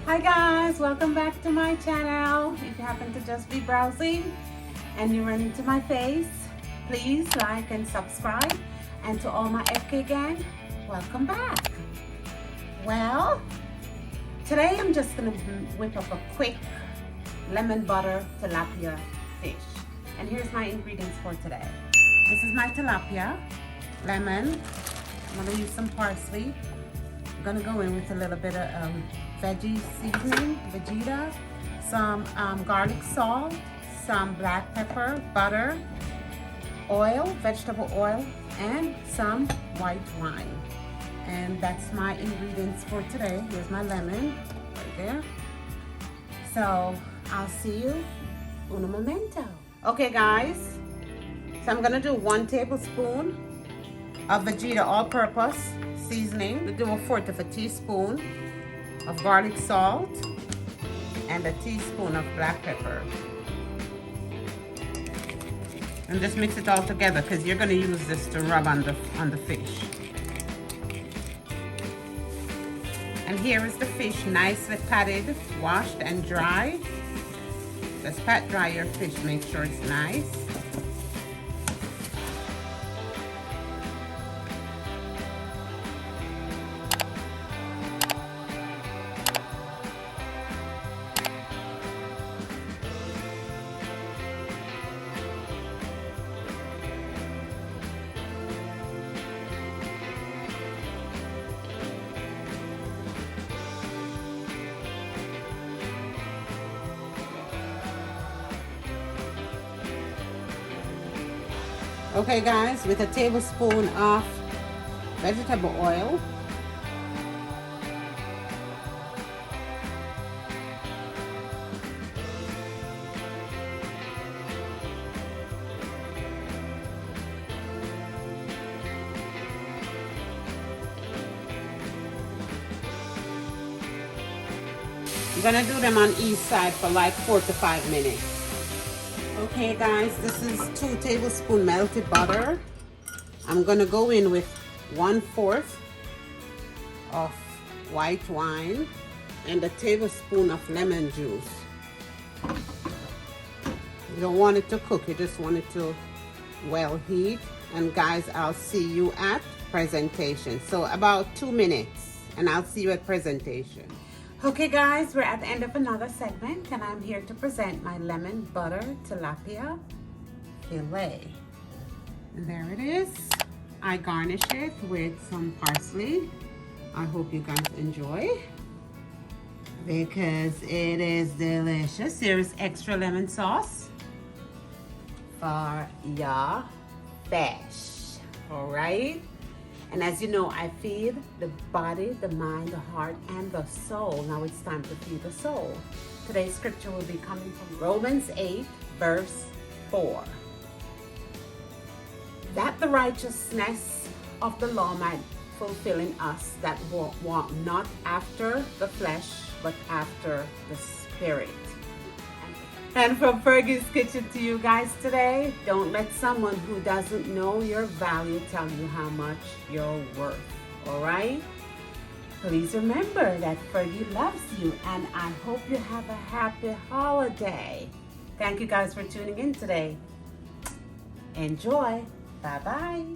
Hi guys, welcome back to my channel. If you happen to just be browsing and you run into my face, please like and subscribe. And to all my FK gang, welcome back. Well, today I'm just gonna whip up a quick lemon butter tilapia fish. And here's my ingredients for today. This is my tilapia, lemon. I'm gonna use some parsley. I'm gonna go in with a little bit of Fergie'S seasoning, vageta, some garlic salt, some black pepper, butter, oil, vegetable oil, and some white wine. And that's my ingredients for today. Here's my lemon right there. So I'll see you in a momento. Okay guys, so I'm gonna do 1 tablespoon of vageta all-purpose seasoning. We do 1/4 teaspoon of garlic salt and a teaspoon of black pepper. And just mix it all together because you're going to use this to rub on the fish. And here is the fish, nicely patted, washed and dry. Just pat dry your fish, make sure it's nice. Okay guys, with a tablespoon of vegetable oil, I'm gonna do them on each side for like 4 to 5 minutes. Okay guys, this is 2 tablespoons melted butter. I'm gonna go in with 1/4 of white wine and a tablespoon of lemon juice. You don't want it to cook, you just want it to well heat. And guys, I'll see you at presentation. So about 2 minutes and I'll see you at presentation. Okay guys, we're at the end of another segment and I'm here to present my lemon butter tilapia fillet. And there it is. I garnish it with some parsley. I hope you guys enjoy because it is delicious. Here is extra lemon sauce for your fish. All right. And as you know, I feed the body, the mind, the heart, and the soul. Now it's time to feed the soul. Today's scripture will be coming from Romans 8, verse 4. That the righteousness of the law might fulfill in us that walk not after the flesh, but after the Spirit. And from Fergie's Kitchen to you guys today, don't let someone who doesn't know your value tell you how much you're worth, all right? Please remember that Fergie loves you, and I hope you have a happy holiday. Thank you guys for tuning in today. Enjoy. Bye-bye.